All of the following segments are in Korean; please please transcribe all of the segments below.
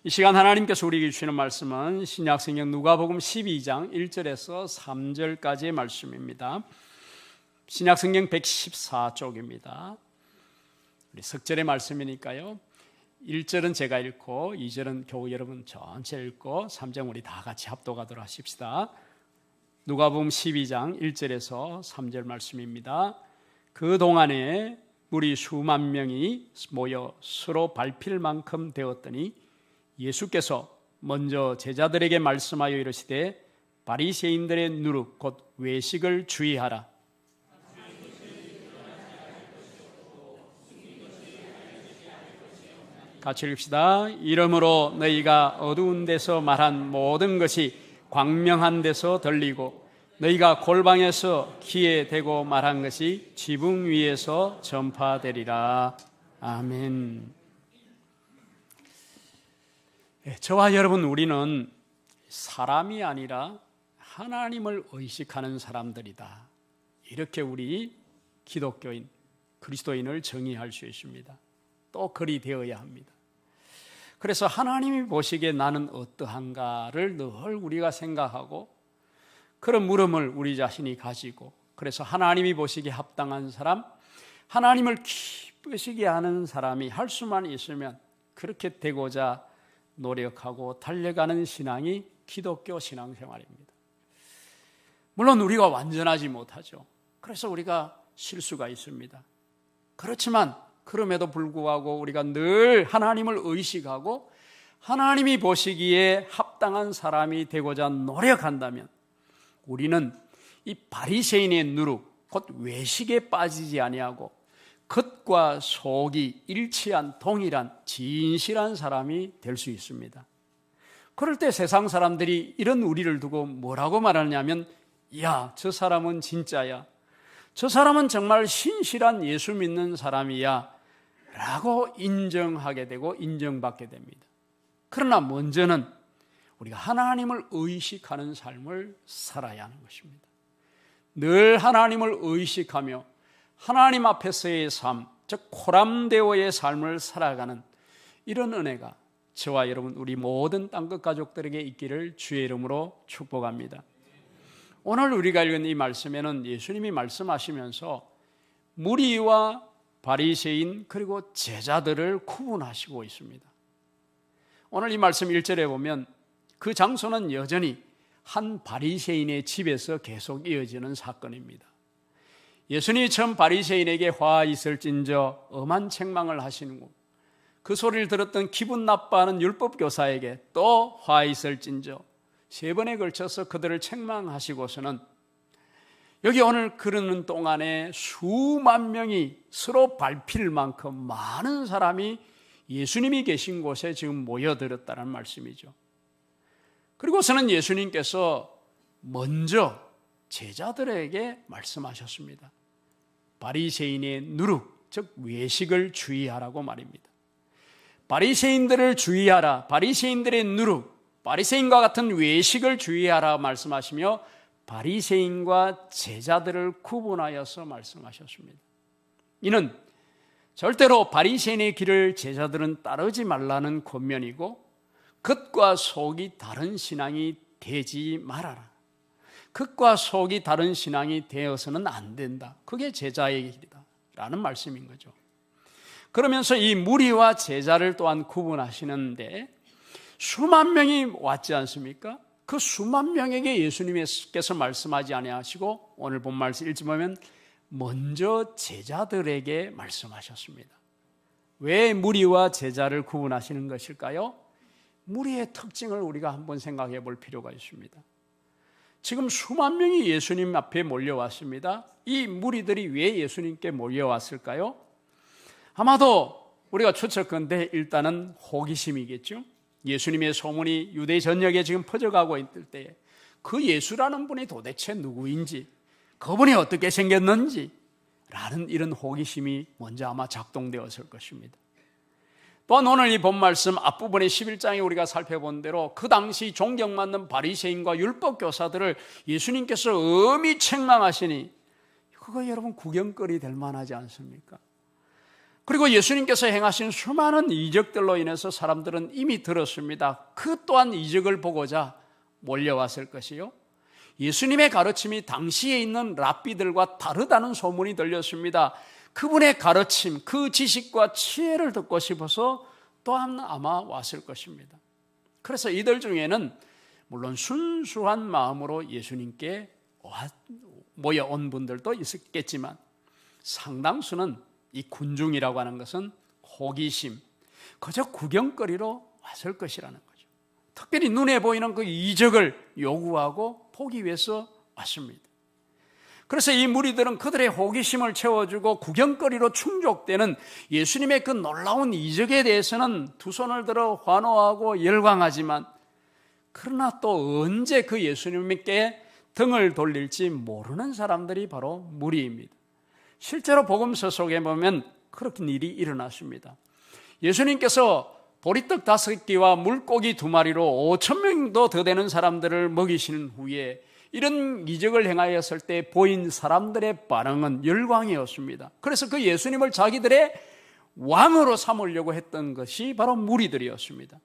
이 시간 하나님께서 우리에게 주시는 말씀은 신약성경 누가복음 12장 1절에서 3절까지의 말씀입니다. 신약성경 114쪽입니다. 우리 석절의 말씀이니까요. 1절은 제가 읽고 2절은 교우 여러분 전체 읽고 3장 우리 다 같이 합독하도록 하십시다. 누가복음 12장 1절에서 3절 말씀입니다. 그 동안에 무리 수만 명이 모여 서로 밟힐 만큼 되었더니 예수께서 먼저 제자들에게 말씀하여 이르시되 바리새인들의 누룩 곧 외식을 주의하라. 같이 읽읍시다. 이러므로 너희가 어두운 데서 말한 모든 것이 광명한 데서 들리고 너희가 골방에서 귀에 대고 말한 것이 지붕 위에서 전파되리라. 아멘. 저와 여러분, 우리는 사람이 아니라 하나님을 의식하는 사람들이다. 이렇게 우리 기독교인, 그리스도인을 정의할 수 있습니다. 또 그리 되어야 합니다. 그래서 하나님이 보시기에 나는 어떠한가를 늘 우리가 생각하고 그런 물음을 우리 자신이 가지고, 그래서 하나님이 보시기에 합당한 사람, 하나님을 기쁘시게 하는 사람이 할 수만 있으면 그렇게 되고자 노력하고 달려가는 신앙이 기독교 신앙생활입니다. 물론 우리가 완전하지 못하죠. 그래서 우리가 실수가 있습니다. 그렇지만 그럼에도 불구하고 우리가 늘 하나님을 의식하고 하나님이 보시기에 합당한 사람이 되고자 노력한다면 우리는 이 바리새인의 누룩 곧 외식에 빠지지 아니하고 겉과 속이 일치한 동일한 진실한 사람이 될 수 있습니다. 그럴 때 세상 사람들이 이런 우리를 두고 뭐라고 말하냐면, 야, 저 사람은 진짜야, 저 사람은 정말 신실한 예수 믿는 사람이야 라고 인정하게 되고 인정받게 됩니다. 그러나 먼저는 우리가 하나님을 의식하는 삶을 살아야 하는 것입니다. 늘 하나님을 의식하며 하나님 앞에서의 삶, 즉 코람데오의 삶을 살아가는 이런 은혜가 저와 여러분 우리 모든 땅끝 가족들에게 있기를 주의 이름으로 축복합니다. 오늘 우리가 읽은 이 말씀에는 예수님이 말씀하시면서 무리와 바리새인 그리고 제자들을 구분하시고 있습니다. 오늘 이 말씀 1절에 보면 그 장소는 여전히 한 바리새인의 집에서 계속 이어지는 사건입니다. 예수님이 처음 바리새인에게 화 있을진저 엄한 책망을 하시는고, 그 소리를 들었던 기분 나빠하는 율법교사에게 또 화 있을진저 3번에 걸쳐서 그들을 책망하시고서는 여기 오늘 그러는 동안에 수만 명이 서로 밟힐 만큼 많은 사람이 예수님이 계신 곳에 지금 모여들었다는 말씀이죠. 그리고서는 예수님께서 먼저 제자들에게 말씀하셨습니다. 바리새인의 누룩, 즉 외식을 주의하라고 말입니다. 바리새인들을 주의하라, 바리새인들의 누룩, 바리새인과 같은 외식을 주의하라 말씀하시며 바리새인과 제자들을 구분하여서 말씀하셨습니다. 이는 절대로 바리새인의 길을 제자들은 따르지 말라는 권면이고 겉과 속이 다른 신앙이 되지 말아라. 겉과 속이 다른 신앙이 되어서는 안 된다. 그게 제자의 길이다 라는 말씀인 거죠. 그러면서 이 무리와 제자를 또한 구분하시는데 수만 명이 왔지 않습니까? 그 수만 명에게 예수님께서 말씀하지 아니하시고 오늘 본 말씀 읽지 보면 먼저 제자들에게 말씀하셨습니다. 왜 무리와 제자를 구분하시는 것일까요? 무리의 특징을 우리가 한번 생각해 볼 필요가 있습니다. 지금 수만 명이 예수님 앞에 몰려왔습니다. 이 무리들이 왜 예수님께 몰려왔을까요? 아마도 우리가 추측컨대 일단은 호기심이겠죠. 예수님의 소문이 유대 전역에 지금 퍼져가고 있을 때 그 예수라는 분이 도대체 누구인지, 그분이 어떻게 생겼는지 라는 이런 호기심이 먼저 아마 작동되었을 것입니다. 또한 오늘 이 본 말씀 앞부분의 11장에 우리가 살펴본 대로 그 당시 존경받는 바리새인과 율법교사들을 예수님께서 엄히 책망하시니 그거 여러분 구경거리 될 만하지 않습니까? 그리고 예수님께서 행하신 수많은 이적들로 인해서 사람들은 이미 들었습니다. 그 또한 이적을 보고자 몰려왔을 것이요, 예수님의 가르침이 당시에 있는 랍비들과 다르다는 소문이 들렸습니다. 그분의 가르침, 그 지식과 지혜를 듣고 싶어서 또한 아마 왔을 것입니다. 그래서 이들 중에는 물론 순수한 마음으로 예수님께 모여온 분들도 있었겠지만, 상당수는 이 군중이라고 하는 것은 호기심, 그저 구경거리로 왔을 것이라는 거죠. 특별히 눈에 보이는 그 이적을 요구하고 보기 위해서 왔습니다. 그래서 이 무리들은 그들의 호기심을 채워주고 구경거리로 충족되는 예수님의 그 놀라운 이적에 대해서는 두 손을 들어 환호하고 열광하지만, 그러나 또 언제 그 예수님께 등을 돌릴지 모르는 사람들이 바로 무리입니다. 실제로 복음서 속에 보면 그렇게 일이 일어났습니다. 예수님께서 보리떡 5개와 물고기 2마리로 5,000명도 더 되는 사람들을 먹이신 후에 이런 이적을 행하였을 때 보인 사람들의 반응은 열광이었습니다. 그래서 그 예수님을 자기들의 왕으로 삼으려고 했던 것이 바로 무리들이었습니다.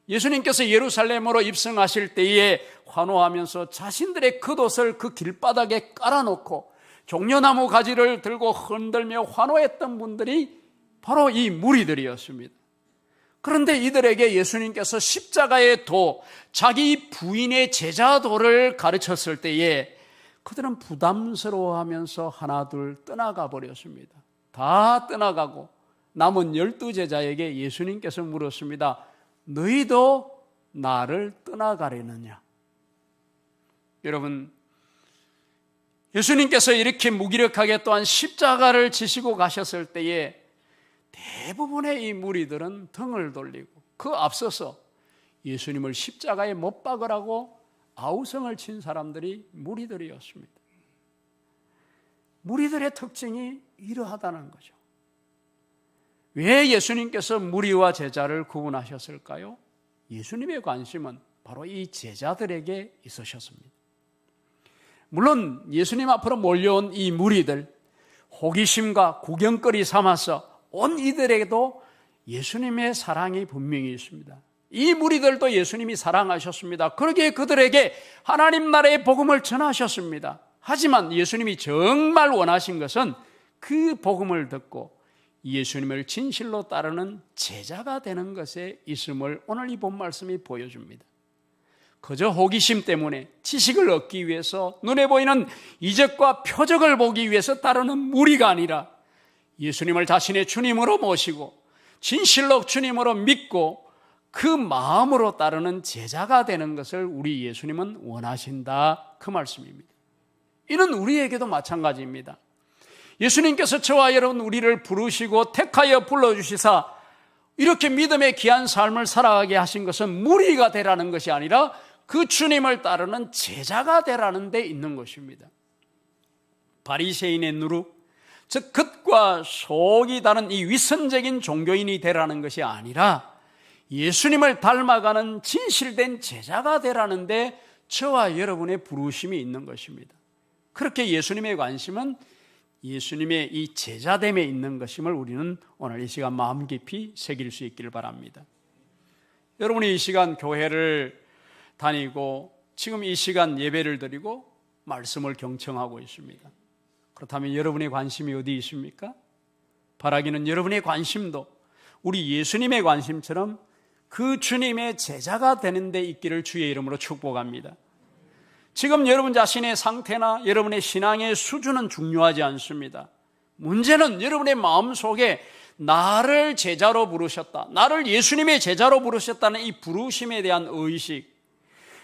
예수님께서 예루살렘으로 입성하실 때에 환호하면서 자신들의 겉옷을 그 길바닥에 깔아놓고 종려나무 가지를 들고 흔들며 환호했던 분들이 바로 이 무리들이었습니다. 그런데 이들에게 예수님께서 십자가의 도, 자기 부인의 제자도를 가르쳤을 때에 그들은 부담스러워하면서 하나둘 떠나가 버렸습니다. 다 떠나가고 남은 12제자에게 예수님께서 물었습니다. 너희도 나를 떠나가려느냐? 여러분, 예수님께서 이렇게 무기력하게 또한 십자가를 지시고 가셨을 때에 대부분의 이 무리들은 등을 돌리고 그 앞서서 예수님을 십자가에 못 박으라고 아우성을 친 사람들이 무리들이었습니다. 무리들의 특징이 이러하다는 거죠. 왜 예수님께서 무리와 제자를 구분하셨을까요? 예수님의 관심은 바로 이 제자들에게 있으셨습니다. 물론 예수님 앞으로 몰려온 이 무리들, 호기심과 구경거리 삼아서 온 이들에게도 예수님의 사랑이 분명히 있습니다. 이 무리들도 예수님이 사랑하셨습니다. 그러기에 그들에게 하나님 나라의 복음을 전하셨습니다. 하지만 예수님이 정말 원하신 것은 그 복음을 듣고 예수님을 진실로 따르는 제자가 되는 것에 있음을 오늘 이 본 말씀이 보여줍니다. 그저 호기심 때문에 지식을 얻기 위해서 눈에 보이는 이적과 표적을 보기 위해서 따르는 무리가 아니라 예수님을 자신의 주님으로 모시고 진실로 주님으로 믿고 그 마음으로 따르는 제자가 되는 것을 우리 예수님은 원하신다, 그 말씀입니다. 이는 우리에게도 마찬가지입니다. 예수님께서 저와 여러분 우리를 부르시고 택하여 불러주시사 이렇게 믿음의 귀한 삶을 살아가게 하신 것은 무리가 되라는 것이 아니라 그 주님을 따르는 제자가 되라는 데 있는 것입니다. 바리새인의 누룩, 즉 겉과 속이 다른 이 위선적인 종교인이 되라는 것이 아니라 예수님을 닮아가는 진실된 제자가 되라는 데 저와 여러분의 부르심이 있는 것입니다. 그렇게 예수님의 관심은 예수님의 이 제자됨에 있는 것임을 우리는 오늘 이 시간 마음 깊이 새길 수 있기를 바랍니다. 여러분이 이 시간 교회를 다니고 지금 이 시간 예배를 드리고 말씀을 경청하고 있습니다. 그렇다면 여러분의 관심이 어디 있습니까? 바라기는 여러분의 관심도 우리 예수님의 관심처럼 그 주님의 제자가 되는 데 있기를 주의 이름으로 축복합니다. 지금 여러분 자신의 상태나 여러분의 신앙의 수준은 중요하지 않습니다. 문제는 여러분의 마음속에 나를 제자로 부르셨다, 나를 예수님의 제자로 부르셨다는 이 부르심에 대한 의식,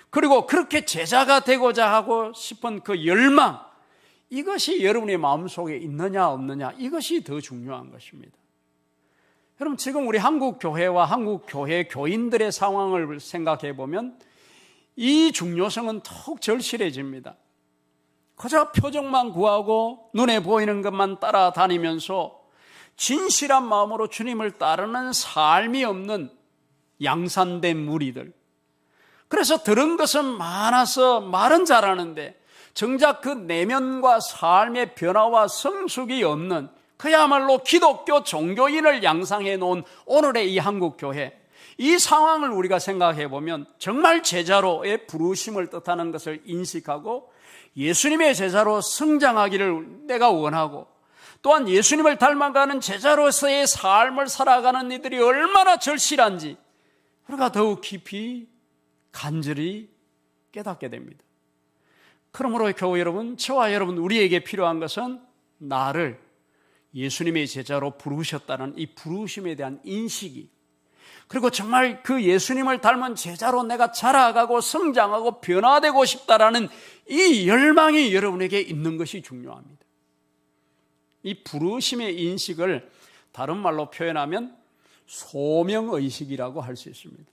그리고 그렇게 제자가 되고자 하고 싶은 그 열망, 이것이 여러분의 마음속에 있느냐 없느냐, 이것이 더 중요한 것입니다. 여러분, 지금 우리 한국 교회와 한국 교회 교인들의 상황을 생각해 보면 이 중요성은 더욱 절실해집니다. 그저 표적만 구하고 눈에 보이는 것만 따라다니면서 진실한 마음으로 주님을 따르는 삶이 없는 양산된 무리들, 그래서 들은 것은 많아서 말은 잘하는데 정작 그 내면과 삶의 변화와 성숙이 없는 그야말로 기독교 종교인을 양상해 놓은 오늘의 이 한국교회, 이 상황을 우리가 생각해 보면 정말 제자로의 부르심을 뜻하는 것을 인식하고 예수님의 제자로 성장하기를 내가 원하고, 또한 예수님을 닮아가는 제자로서의 삶을 살아가는 이들이 얼마나 절실한지 우리가 더욱 깊이 간절히 깨닫게 됩니다. 그러므로 교회 여러분, 저와 여러분, 우리에게 필요한 것은 나를 예수님의 제자로 부르셨다는 이 부르심에 대한 인식이, 그리고 정말 그 예수님을 닮은 제자로 내가 자라가고 성장하고 변화되고 싶다라는 이 열망이 여러분에게 있는 것이 중요합니다. 이 부르심의 인식을 다른 말로 표현하면 소명의식이라고 할 수 있습니다.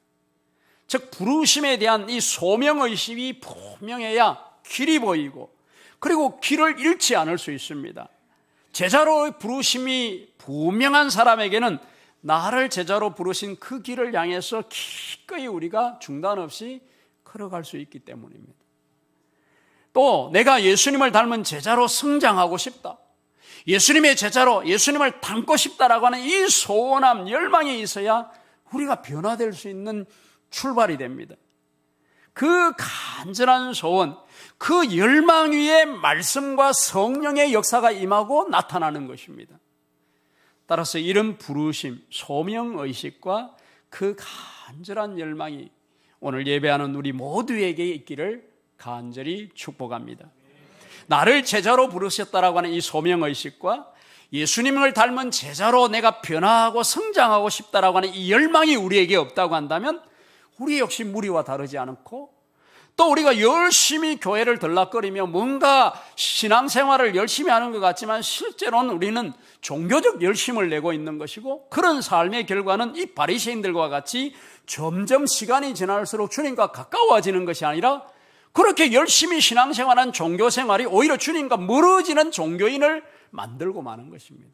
즉 부르심에 대한 이 소명의식이 분명해야 길이 보이고, 그리고 길을 잃지 않을 수 있습니다. 제자로의 부르심이 분명한 사람에게는 나를 제자로 부르신 그 길을 향해서 기꺼이 우리가 중단 없이 걸어갈 수 있기 때문입니다. 또 내가 예수님을 닮은 제자로 성장하고 싶다, 예수님의 제자로 예수님을 닮고 싶다라고 하는 이 소원함, 열망이 있어야 우리가 변화될 수 있는 출발이 됩니다. 그 간절한 소원, 그 열망 위에 말씀과 성령의 역사가 임하고 나타나는 것입니다. 따라서 이런 부르심, 소명의식과 그 간절한 열망이 오늘 예배하는 우리 모두에게 있기를 간절히 축복합니다. 나를 제자로 부르셨다라고 하는 이 소명의식과 예수님을 닮은 제자로 내가 변화하고 성장하고 싶다라고 하는 이 열망이 우리에게 없다고 한다면 우리 역시 무리와 다르지 않고, 또 우리가 열심히 교회를 들락거리며 뭔가 신앙생활을 열심히 하는 것 같지만 실제로는 우리는 종교적 열심을 내고 있는 것이고, 그런 삶의 결과는 이 바리새인들과 같이 점점 시간이 지날수록 주님과 가까워지는 것이 아니라 그렇게 열심히 신앙생활한 종교생활이 오히려 주님과 멀어지는 종교인을 만들고 마는 것입니다.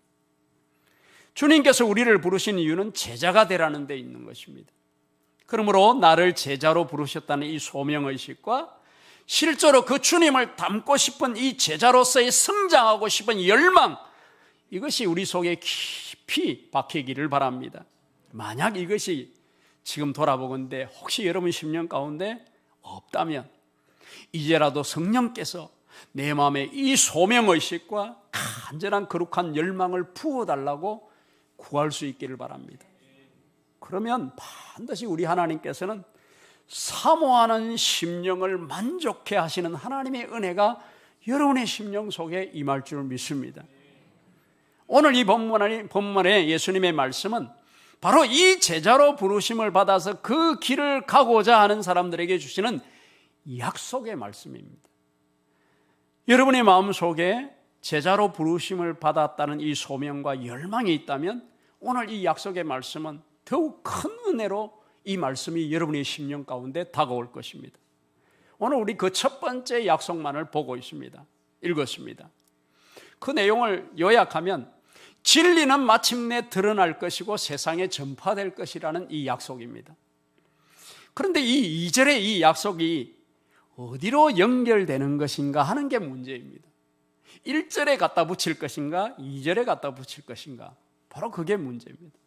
주님께서 우리를 부르신 이유는 제자가 되라는 데 있는 것입니다. 그러므로 나를 제자로 부르셨다는 이 소명의식과 실제로 그 주님을 닮고 싶은 이 제자로서의 성장하고 싶은 열망, 이것이 우리 속에 깊이 박히기를 바랍니다. 만약 이것이 지금 돌아보건대 혹시 여러분 심령 가운데 없다면 이제라도 성령께서 내 마음에 이 소명의식과 간절한 거룩한 열망을 부어달라고 구할 수 있기를 바랍니다. 그러면 반드시 우리 하나님께서는 사모하는 심령을 만족해 하시는 하나님의 은혜가 여러분의 심령 속에 임할 줄 믿습니다. 오늘 이 본문의 예수님의 말씀은 바로 이 제자로 부르심을 받아서 그 길을 가고자 하는 사람들에게 주시는 약속의 말씀입니다. 여러분의 마음속에 제자로 부르심을 받았다는 이 소명과 열망이 있다면 오늘 이 약속의 말씀은 더욱 큰 은혜로 이 말씀이 여러분의 심령 가운데 다가올 것입니다. 오늘 우리 그 첫 번째 약속만을 보고 있습니다. 읽었습니다. 그 내용을 요약하면 진리는 마침내 드러날 것이고 세상에 전파될 것이라는 이 약속입니다. 그런데 이 2절의 이 약속이 어디로 연결되는 것인가 하는 게 문제입니다. 1절에 갖다 붙일 것인가 2절에 갖다 붙일 것인가, 바로 그게 문제입니다.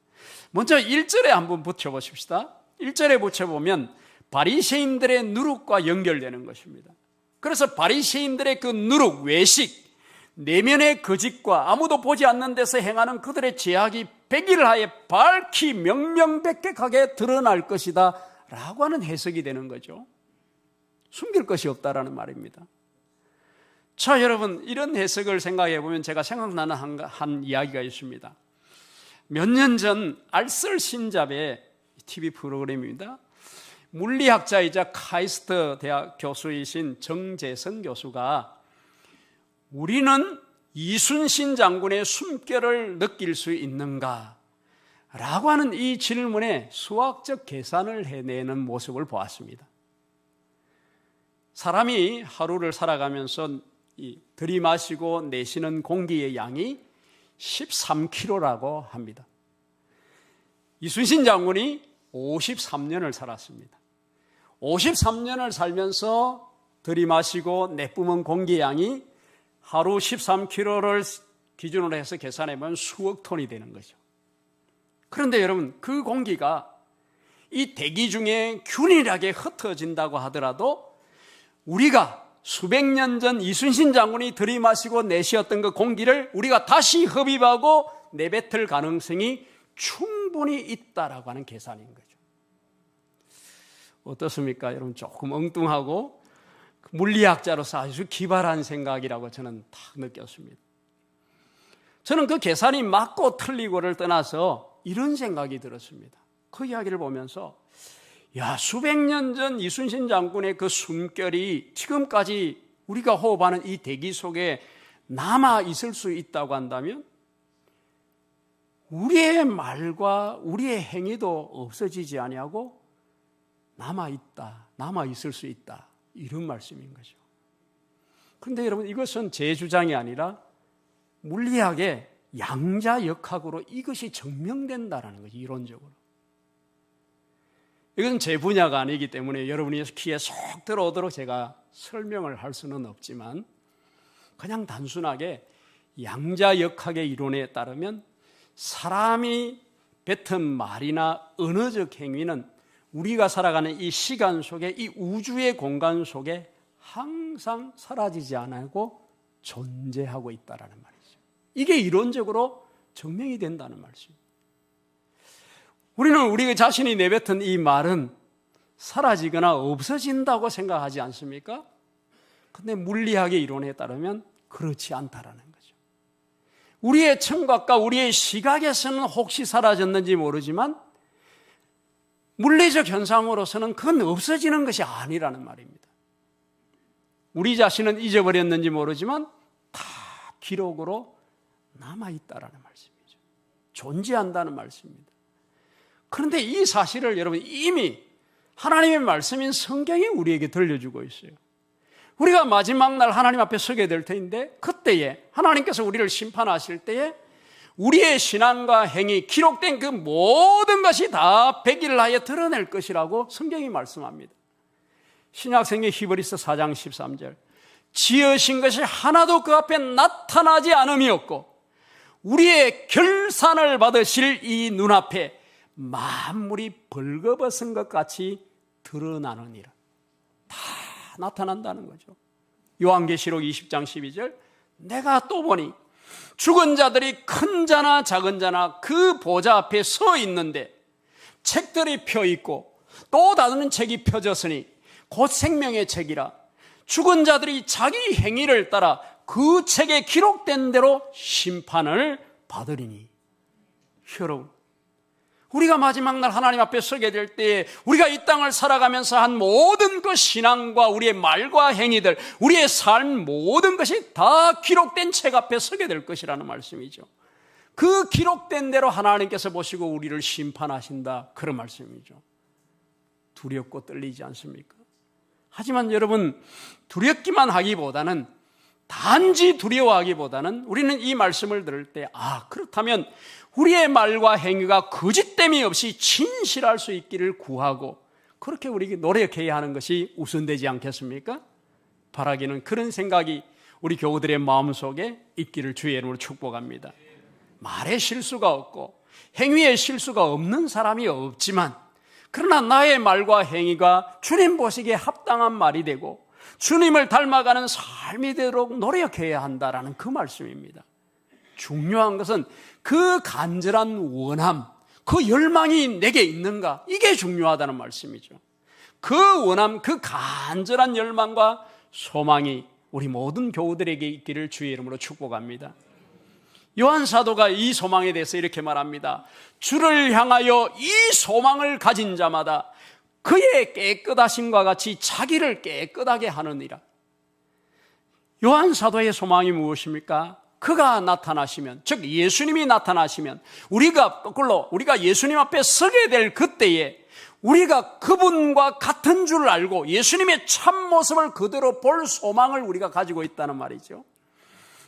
먼저 1절에 한번 붙여보십시다. 1절에 붙여보면 바리새인들의 누룩과 연결되는 것입니다. 그래서 바리새인들의 그 누룩, 외식, 내면의 거짓과 아무도 보지 않는 데서 행하는 그들의 죄악이 백일하에 밝히 명명백백하게 드러날 것이다 라고 하는 해석이 되는 거죠. 숨길 것이 없다라는 말입니다. 자, 여러분, 이런 해석을 생각해 보면 제가 생각나는 한 이야기가 있습니다. 몇 년 전 알쓸 신잡의 TV 프로그램입니다. 물리학자이자 카이스트 대학 교수이신 정재성 교수가 우리는 이순신 장군의 숨결을 느낄 수 있는가? 라고 하는 이 질문에 수학적 계산을 해내는 모습을 보았습니다. 사람이 하루를 살아가면서 들이마시고 내쉬는 공기의 양이 13kg라고 합니다. 이순신 장군이 53년을 살았습니다. 53년을 살면서 들이마시고 내뿜은 공기 양이 하루 13kg를 기준으로 해서 계산해보면 수억 톤이 되는 거죠. 그런데 여러분, 그 공기가 이 대기 중에 균일하게 흩어진다고 하더라도 우리가 수백 년 전 이순신 장군이 들이마시고 내쉬었던 그 공기를 우리가 다시 흡입하고 내뱉을 가능성이 충분히 있다라고 하는 계산인 거죠. 어떻습니까? 여러분, 조금 엉뚱하고 물리학자로서 아주 기발한 생각이라고 저는 딱 느꼈습니다. 저는 그 계산이 맞고 틀리고를 떠나서 이런 생각이 들었습니다. 그 이야기를 보면서 수백 년 전 이순신 장군의 그 숨결이 지금까지 우리가 호흡하는 이 대기 속에 남아 있을 수 있다고 한다면 우리의 말과 우리의 행위도 없어지지 아니하고 남아 있을 수 있다, 이런 말씀인 거죠. 그런데 여러분, 이것은 제 주장이 아니라 물리학의 양자역학으로 이것이 증명된다는 거죠, 이론적으로. 이것은 제 분야가 아니기 때문에 여러분이 귀에 쏙 들어오도록 제가 설명을 할 수는 없지만, 그냥 단순하게 양자역학의 이론에 따르면 사람이 뱉은 말이나 언어적 행위는 우리가 살아가는 이 시간 속에, 이 우주의 공간 속에 항상 사라지지 않고 존재하고 있다는 말이죠. 이게 이론적으로 증명이 된다는 말씀입니다. 우리는 우리 자신이 내뱉은 이 말은 사라지거나 없어진다고 생각하지 않습니까? 그런데 물리학의 이론에 따르면 그렇지 않다라는 거죠. 우리의 청각과 우리의 시각에서는 혹시 사라졌는지 모르지만 물리적 현상으로서는 그건 없어지는 것이 아니라는 말입니다. 우리 자신은 잊어버렸는지 모르지만 다 기록으로 남아있다라는 말씀이죠. 존재한다는 말씀입니다. 그런데 이 사실을 여러분, 이미 하나님의 말씀인 성경이 우리에게 들려주고 있어요. 우리가 마지막 날 하나님 앞에 서게 될 텐데, 그때에 하나님께서 우리를 심판하실 때에 우리의 신앙과 행위, 기록된 그 모든 것이 다 백일하에 드러낼 것이라고 성경이 말씀합니다. 신약성경 히브리서 4장 13절, 지으신 것이 하나도 그 앞에 나타나지 않음이 없고 우리의 결산을 받으실 이 눈앞에 만물이 벌거벗은 것 같이 드러나느니라. 다 나타난다는 거죠. 요한계시록 20장 12절, 내가 또 보니 죽은 자들이 큰 자나 작은 자나 그 보좌 앞에 서 있는데 책들이 펴 있고 또 다른 책이 펴졌으니 곧 생명의 책이라. 죽은 자들이 자기 행위를 따라 그 책에 기록된 대로 심판을 받으리니. 여러분, 우리가 마지막 날 하나님 앞에 서게 될 때에 우리가 이 땅을 살아가면서 한 모든 그 신앙과 우리의 말과 행위들, 우리의 삶 모든 것이 다 기록된 책 앞에 서게 될 것이라는 말씀이죠. 그 기록된 대로 하나님께서 보시고 우리를 심판하신다, 그런 말씀이죠. 두렵고 떨리지 않습니까? 하지만 여러분, 두렵기만 하기보다는, 단지 두려워하기보다는 우리는 이 말씀을 들을 때, 그렇다면 우리의 말과 행위가 거짓됨이 없이 진실할 수 있기를 구하고, 그렇게 우리에게 노력해야 하는 것이 우선되지 않겠습니까? 바라기는 그런 생각이 우리 교우들의 마음속에 있기를 주의 이름으로 축복합니다. 말에 실수가 없고 행위에 실수가 없는 사람이 없지만, 그러나 나의 말과 행위가 주님 보시기에 합당한 말이 되고 주님을 닮아가는 삶이 되도록 노력해야 한다라는 그 말씀입니다. 중요한 것은 그 간절한 원함, 그 열망이 내게 있는가, 이게 중요하다는 말씀이죠. 그 원함, 그 간절한 열망과 소망이 우리 모든 교우들에게 있기를 주의 이름으로 축복합니다. 요한 사도가 이 소망에 대해서 이렇게 말합니다. 주를 향하여 이 소망을 가진 자마다 그의 깨끗하심과 같이 자기를 깨끗하게 하느니라. 요한 사도의 소망이 무엇입니까? 그가 나타나시면, 즉 예수님이 나타나시면 우리가 예수님 앞에 서게 될 그때에 우리가 그분과 같은 줄 알고 예수님의 참모습을 그대로 볼 소망을 우리가 가지고 있다는 말이죠.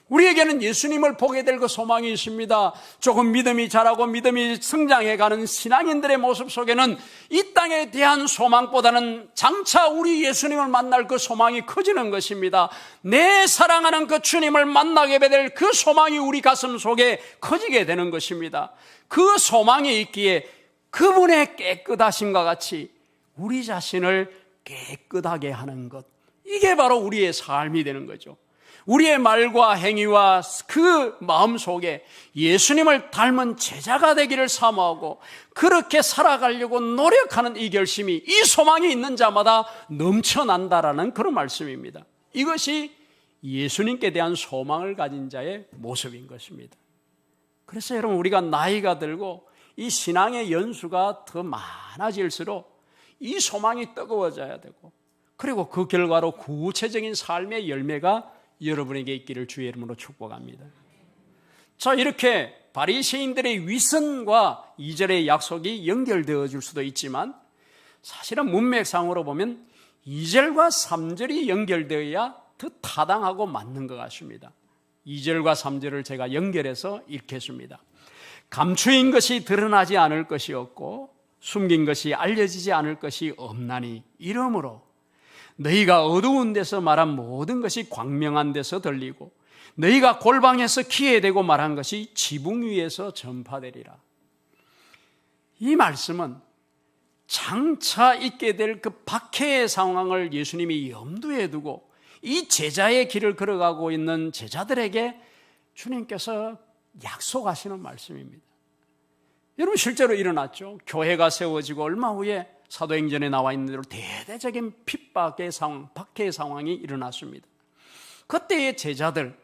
우리에게는 예수님을 보게 될 그 소망이 있습니다. 조금 믿음이 자라고 믿음이 성장해가는 신앙인들의 모습 속에는 이 땅에 대한 소망보다는 장차 우리 예수님을 만날 그 소망이 커지는 것입니다. 내 사랑하는 그 주님을 만나게 될 그 소망이 우리 가슴 속에 커지게 되는 것입니다. 그 소망이 있기에 그분의 깨끗하심과 같이 우리 자신을 깨끗하게 하는 것, 이게 바로 우리의 삶이 되는 거죠. 우리의 말과 행위와 그 마음 속에 예수님을 닮은 제자가 되기를 사모하고 그렇게 살아가려고 노력하는 이 결심이, 이 소망이 있는 자마다 넘쳐난다라는 그런 말씀입니다. 이것이 예수님께 대한 소망을 가진 자의 모습인 것입니다. 그래서 여러분, 우리가 나이가 들고 이 신앙의 연수가 더 많아질수록 이 소망이 뜨거워져야 되고, 그리고 그 결과로 구체적인 삶의 열매가 여러분에게 있기를 주의 이름으로 축복합니다. 자, 이렇게 바리새인들의 위선과 2절의 약속이 연결되어질 수도 있지만 사실은 문맥상으로 보면 2절과 3절이 연결되어야 더 타당하고 맞는 것 같습니다. 2절과 3절을 제가 연결해서 읽겠습니다. 감추인 것이 드러나지 않을 것이 없고 숨긴 것이 알려지지 않을 것이 없나니 이러므로 너희가 어두운 데서 말한 모든 것이 광명한 데서 들리고 너희가 골방에서 기회 대고 말한 것이 지붕 위에서 전파되리라. 이 말씀은 장차 있게 될 그 박해의 상황을 예수님이 염두에 두고 이 제자의 길을 걸어가고 있는 제자들에게 주님께서 약속하시는 말씀입니다. 여러분, 실제로 일어났죠. 교회가 세워지고 얼마 후에 사도행전에 나와 있는 대로 대대적인 핍박의 상황, 박해의 상황이 일어났습니다. 그때의 제자들,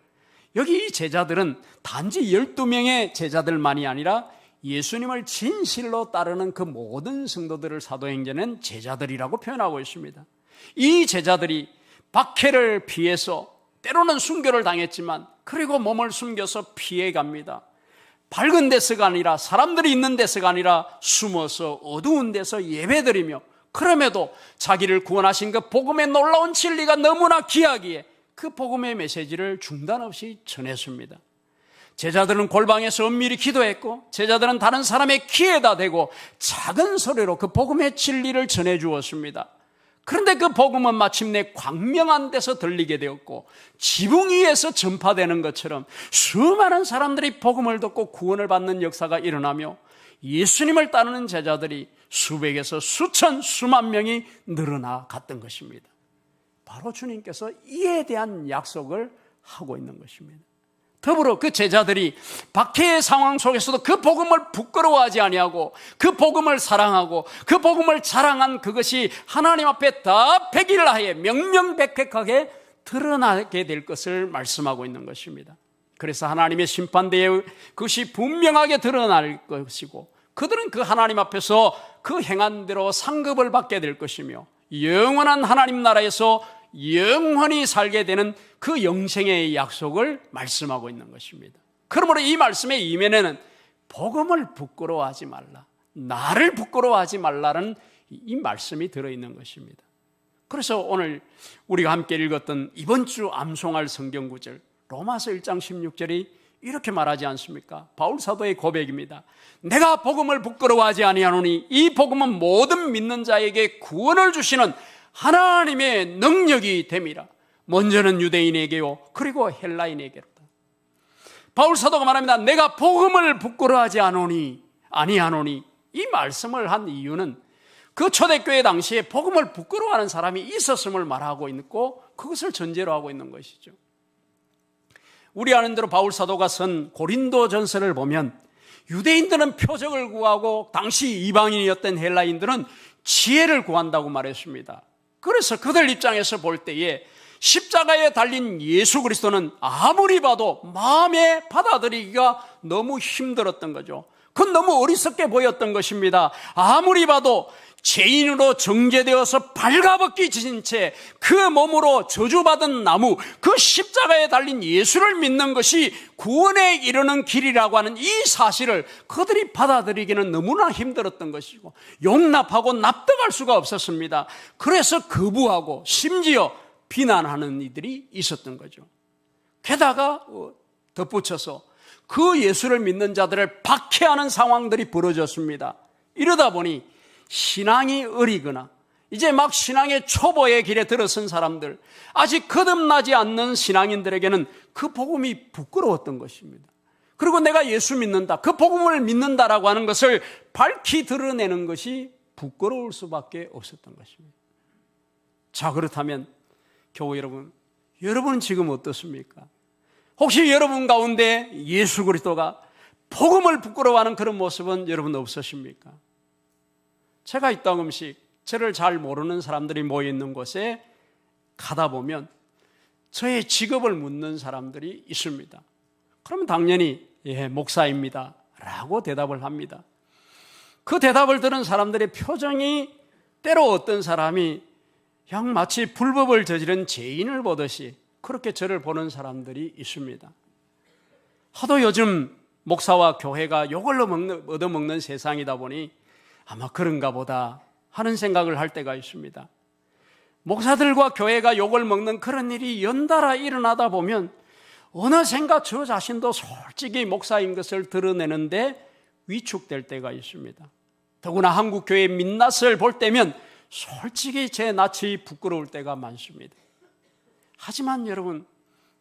여기 이 제자들은 단지 12명의 제자들만이 아니라 예수님을 진실로 따르는 그 모든 성도들을 사도행전은 제자들이라고 표현하고 있습니다. 이 제자들이 박해를 피해서 때로는 순교를 당했지만 그리고 몸을 숨겨서 피해갑니다. 밝은 데서가 아니라, 사람들이 있는 데서가 아니라 숨어서 어두운 데서 예배드리며, 그럼에도 자기를 구원하신 그 복음의 놀라운 진리가 너무나 귀하기에 그 복음의 메시지를 중단 없이 전했습니다. 제자들은 골방에서 은밀히 기도했고, 제자들은 다른 사람의 귀에다 대고 작은 소리로 그 복음의 진리를 전해주었습니다. 그런데 그 복음은 마침내 광명한 데서 들리게 되었고 지붕 위에서 전파되는 것처럼 수많은 사람들이 복음을 듣고 구원을 받는 역사가 일어나며 예수님을 따르는 제자들이 수백에서 수천, 수만 명이 늘어나 갔던 것입니다. 바로 주님께서 이에 대한 약속을 하고 있는 것입니다. 더불어 그 제자들이 박해의 상황 속에서도 그 복음을 부끄러워하지 아니하고 그 복음을 사랑하고 그 복음을 자랑한 그것이 하나님 앞에 다 백일하에 명명백백하게 드러나게 될 것을 말씀하고 있는 것입니다. 그래서 하나님의 심판대에 그것이 분명하게 드러날 것이고 그들은 그 하나님 앞에서 그 행한 대로 상급을 받게 될 것이며 영원한 하나님 나라에서 영원히 살게 되는 그 영생의 약속을 말씀하고 있는 것입니다. 그러므로 이 말씀의 이면에는 복음을 부끄러워하지 말라, 나를 부끄러워하지 말라는 이 말씀이 들어있는 것입니다. 그래서 오늘 우리가 함께 읽었던 이번 주 암송할 성경 구절 로마서 1장 16절이 이렇게 말하지 않습니까? 바울 사도의 고백입니다. 내가 복음을 부끄러워하지 아니하노니 이 복음은 모든 믿는 자에게 구원을 주시는 하나님의 능력이 됨이라. 먼저는 유대인에게요 그리고 헬라인에게로다. 바울 사도가 말합니다. 내가 복음을 부끄러워하지 아니하노니. 이 말씀을 한 이유는 그 초대교회 당시에 복음을 부끄러워하는 사람이 있었음을 말하고 있고 그것을 전제로 하고 있는 것이죠. 우리 아는 대로 바울 사도가 쓴 고린도 전서를 보면 유대인들은 표적을 구하고 당시 이방인이었던 헬라인들은 지혜를 구한다고 말했습니다. 그래서 그들 입장에서 볼 때에 십자가에 달린 예수 그리스도는 아무리 봐도 마음에 받아들이기가 너무 힘들었던 거죠. 그건 너무 어리석게 보였던 것입니다. 아무리 봐도 죄인으로 정죄되어서 발가벗기 지신 채 그 몸으로 저주받은 나무, 그 십자가에 달린 예수를 믿는 것이 구원에 이르는 길이라고 하는 이 사실을 그들이 받아들이기는 너무나 힘들었던 것이고 용납하고 납득할 수가 없었습니다. 그래서 거부하고 심지어 비난하는 이들이 있었던 거죠. 게다가 덧붙여서 그 예수를 믿는 자들을 박해하는 상황들이 벌어졌습니다. 이러다 보니 신앙이 어리거나 이제 막 신앙의 초보의 길에 들어선 사람들, 아직 거듭나지 않는 신앙인들에게는 그 복음이 부끄러웠던 것입니다. 그리고 내가 예수 믿는다, 그 복음을 믿는다라고 하는 것을 밝히 드러내는 것이 부끄러울 수밖에 없었던 것입니다. 자, 그렇다면 교우 여러분, 여러분은 지금 어떻습니까? 혹시 여러분 가운데 예수 그리스도가 복음을 부끄러워하는 그런 모습은 여러분 없으십니까? 제가 이따금씩 저를 잘 모르는 사람들이 모여있는 곳에 가다 보면 저의 직업을 묻는 사람들이 있습니다. 그러면 당연히 예, 목사입니다 라고 대답을 합니다. 그 대답을 들은 사람들의 표정이 때로 어떤 사람이 그냥 마치 불법을 저지른 죄인을 보듯이 그렇게 저를 보는 사람들이 있습니다. 하도 요즘 목사와 교회가 욕을 얻어먹는 세상이다 보니 아마 그런가 보다 하는 생각을 할 때가 있습니다. 목사들과 교회가 욕을 먹는 그런 일이 연달아 일어나다 보면 어느샌가 저 자신도 솔직히 목사인 것을 드러내는데 위축될 때가 있습니다. 더구나 한국교회 민낯을 볼 때면 솔직히 제 낯이 부끄러울 때가 많습니다. 하지만 여러분,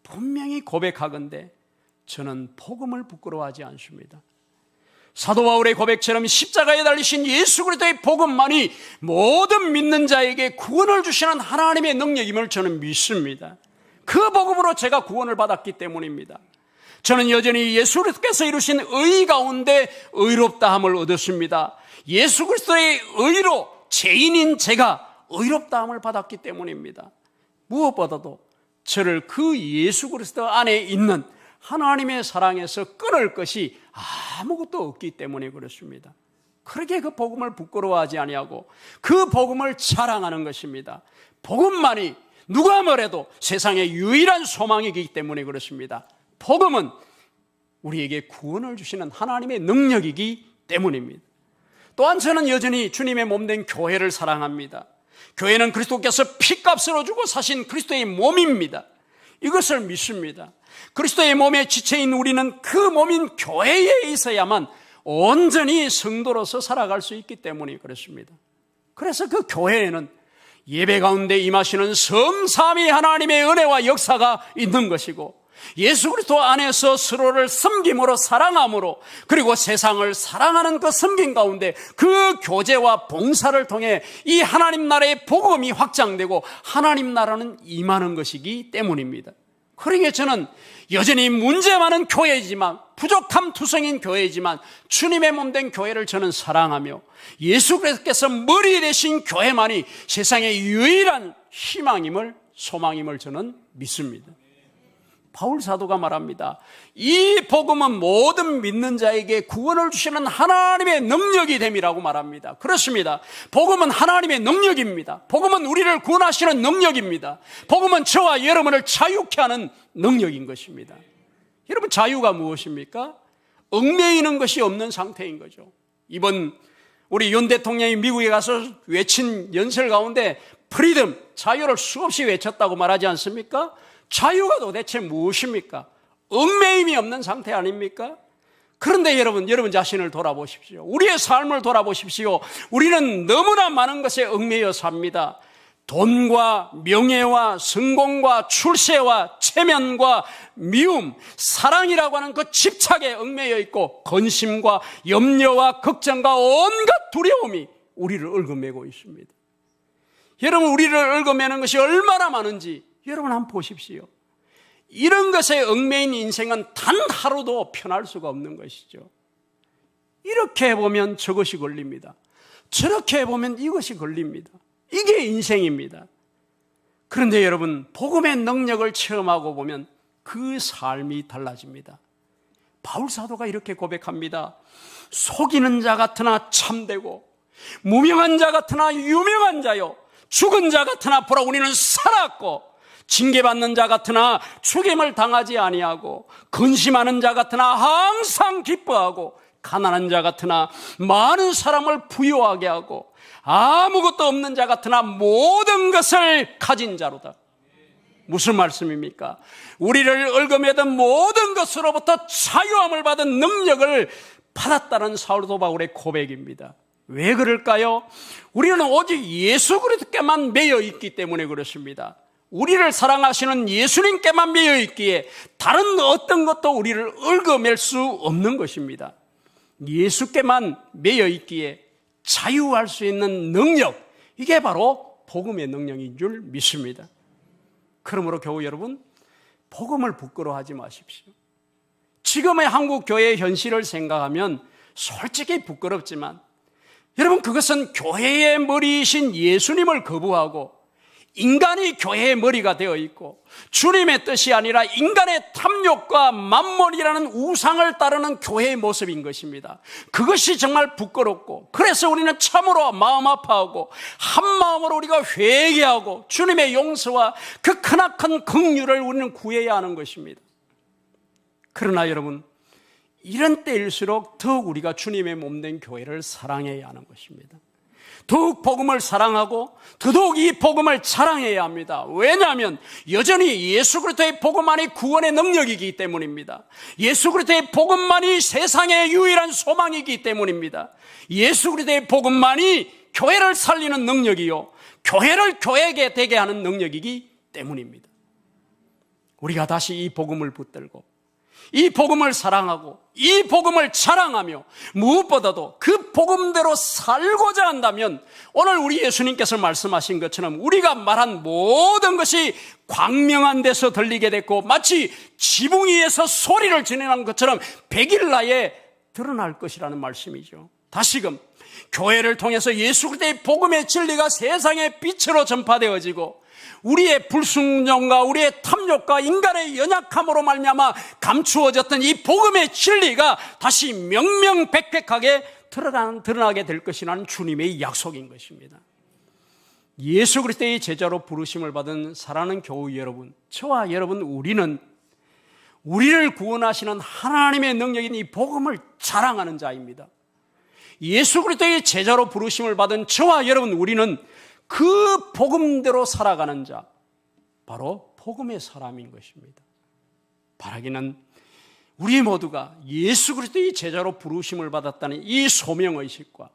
분명히 고백하건대 저는 복음을 부끄러워하지 않습니다. 사도 바울의 고백처럼 십자가에 달리신 예수 그리스도의 복음만이 모든 믿는 자에게 구원을 주시는 하나님의 능력임을 저는 믿습니다. 그 복음으로 제가 구원을 받았기 때문입니다. 저는 여전히 예수 그리스도께서 이루신 의 가운데 의롭다함을 얻었습니다. 예수 그리스도의 의로 죄인인 제가 의롭다함을 받았기 때문입니다. 무엇보다도 저를 그 예수 그리스도 안에 있는 하나님의 사랑에서 끊을 것이 아무것도 없기 때문에 그렇습니다. 그렇게 그 복음을 부끄러워하지 아니하고 그 복음을 자랑하는 것입니다. 복음만이 누가 뭐래도 세상의 유일한 소망이기 때문에 그렇습니다. 복음은 우리에게 구원을 주시는 하나님의 능력이기 때문입니다. 또한 저는 여전히 주님의 몸된 교회를 사랑합니다. 교회는 그리스도께서 피값으로 주고 사신 그리스도의 몸입니다. 이것을 믿습니다. 그리스도의 몸에 지체인 우리는 그 몸인 교회에 있어야만 온전히 성도로서 살아갈 수 있기 때문에 그렇습니다. 그래서 그 교회에는 예배 가운데 임하시는 성삼위 하나님의 은혜와 역사가 있는 것이고, 예수 그리스도 안에서 서로를 섬김으로 사랑함으로, 그리고 세상을 사랑하는 그 섬김 가운데 그 교제와 봉사를 통해 이 하나님 나라의 복음이 확장되고 하나님 나라는 임하는 것이기 때문입니다. 그러기에 저는 여전히 문제 많은 교회이지만, 부족함 투성인 교회이지만 주님의 몸된 교회를 저는 사랑하며 예수 그리스도께서 머리 되신 교회만이 세상의 유일한 희망임을, 소망임을 저는 믿습니다. 바울 사도가 말합니다. 이 복음은 모든 믿는 자에게 구원을 주시는 하나님의 능력이 됨이라고 말합니다. 그렇습니다. 복음은 하나님의 능력입니다. 복음은 우리를 구원하시는 능력입니다. 복음은 저와 여러분을 자유케 하는 능력인 것입니다. 여러분, 자유가 무엇입니까? 얽매이는 것이 없는 상태인 거죠. 이번 우리 윤 대통령이 미국에 가서 외친 연설 가운데 프리덤, 자유를 수없이 외쳤다고 말하지 않습니까? 자유가 도대체 무엇입니까? 얽매임이 없는 상태 아닙니까? 그런데 여러분 자신을 돌아보십시오. 우리의 삶을 돌아보십시오. 우리는 너무나 많은 것에 얽매여 삽니다. 돈과 명예와 성공과 출세와 체면과 미움, 사랑이라고 하는 그 집착에 얽매여 있고, 근심과 염려와 걱정과 온갖 두려움이 우리를 얽어매고 있습니다. 여러분, 우리를 얽어매는 것이 얼마나 많은지 여러분 한번 보십시오. 이런 것에 얽매인 인생은 단 하루도 편할 수가 없는 것이죠. 이렇게 해보면 저것이 걸립니다. 저렇게 해보면 이것이 걸립니다. 이게 인생입니다. 그런데 여러분, 복음의 능력을 체험하고 보면 그 삶이 달라집니다. 바울 사도가 이렇게 고백합니다. 속이는 자 같으나 참되고, 무명한 자 같으나 유명한 자요, 죽은 자 같으나 보라 우리는 살았고, 징계받는 자 같으나 죽임을 당하지 아니하고, 근심하는 자 같으나 항상 기뻐하고, 가난한 자 같으나 많은 사람을 부유하게 하고, 아무것도 없는 자 같으나 모든 것을 가진 자로다. 무슨 말씀입니까? 우리를 얽어매던 모든 것으로부터 자유함을 받은 능력을 받았다는 사도 바울의 고백입니다. 왜 그럴까요? 우리는 오직 예수 그리스도께만 매여 있기 때문에 그렇습니다. 우리를 사랑하시는 예수님께만 매여 있기에 다른 어떤 것도 우리를 얽어맬 수 없는 것입니다. 예수께만 매여 있기에 자유할 수 있는 능력, 이게 바로 복음의 능력인 줄 믿습니다. 그러므로 교우 여러분, 복음을 부끄러워하지 마십시오. 지금의 한국 교회의 현실을 생각하면 솔직히 부끄럽지만, 여러분, 그것은 교회의 머리이신 예수님을 거부하고 인간이 교회의 머리가 되어 있고 주님의 뜻이 아니라 인간의 탐욕과 만몬이라는 우상을 따르는 교회의 모습인 것입니다. 그것이 정말 부끄럽고, 그래서 우리는 참으로 마음 아파하고 한 마음으로 우리가 회개하고 주님의 용서와 그 크나큰 긍휼을 우리는 구해야 하는 것입니다. 그러나 여러분, 이런 때일수록 더욱 우리가 주님의 몸된 교회를 사랑해야 하는 것입니다. 더욱 복음을 사랑하고 더더욱 이 복음을 자랑해야 합니다. 왜냐하면 여전히 예수 그리스도의 복음만이 구원의 능력이기 때문입니다. 예수 그리스도의 복음만이 세상의 유일한 소망이기 때문입니다. 예수 그리스도의 복음만이 교회를 살리는 능력이요, 교회를 교회게 되게 하는 능력이기 때문입니다. 우리가 다시 이 복음을 붙들고 이 복음을 사랑하고 이 복음을 자랑하며 무엇보다도 그 복음대로 살고자 한다면 오늘 우리 예수님께서 말씀하신 것처럼 우리가 말한 모든 것이 광명한 데서 들리게 됐고 마치 지붕 위에서 소리를 지르는 것처럼 백일나에 드러날 것이라는 말씀이죠. 다시금 교회를 통해서 예수 그리스도의 복음의 진리가 세상의 빛으로 전파되어지고 우리의 불순종과 우리의 탐욕과 인간의 연약함으로 말미암아 감추어졌던 이 복음의 진리가 다시 명명백백하게 드러나게 될 것이라는 주님의 약속인 것입니다. 예수 그리스도의 제자로 부르심을 받은 사랑하는 교우 여러분, 저와 여러분, 우리는 우리를 구원하시는 하나님의 능력인 이 복음을 자랑하는 자입니다. 예수 그리스도의 제자로 부르심을 받은 저와 여러분, 우리는 그 복음대로 살아가는 자, 바로 복음의 사람인 것입니다. 바라기는 우리 모두가 예수 그리스도의 제자로 부르심을 받았다는 이 소명의식과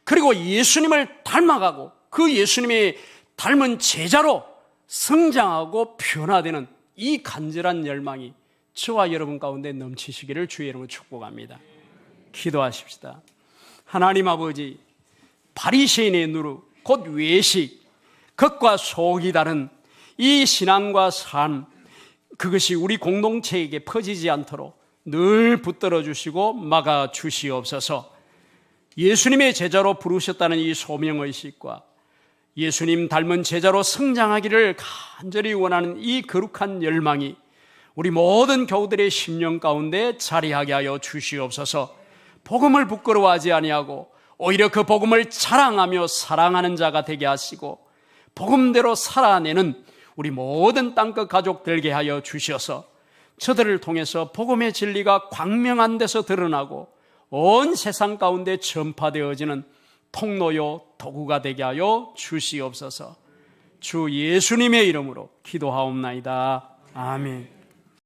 그리고 예수님을 닮아가고 그 예수님의 닮은 제자로 성장하고 변화되는 이 간절한 열망이 저와 여러분 가운데 넘치시기를 주의 이름으로 축복합니다. 기도하십시다. 하나님 아버지, 바리새인의 누룩, 곧 외식, 겉과 속이 다른 이 신앙과 삶, 그것이 우리 공동체에게 퍼지지 않도록 늘 붙들어 주시고 막아 주시옵소서. 예수님의 제자로 부르셨다는 이 소명의식과 예수님 닮은 제자로 성장하기를 간절히 원하는 이 거룩한 열망이 우리 모든 교우들의 심령 가운데 자리하게 하여 주시옵소서. 복음을 부끄러워하지 아니하고 오히려 그 복음을 자랑하며 사랑하는 자가 되게 하시고 복음대로 살아내는 우리 모든 땅끝 가족 되게 하여 주셔서 저들을 통해서 복음의 진리가 광명한 데서 드러나고 온 세상 가운데 전파되어지는 통로요 도구가 되게 하여 주시옵소서. 주 예수님의 이름으로 기도하옵나이다. 아멘.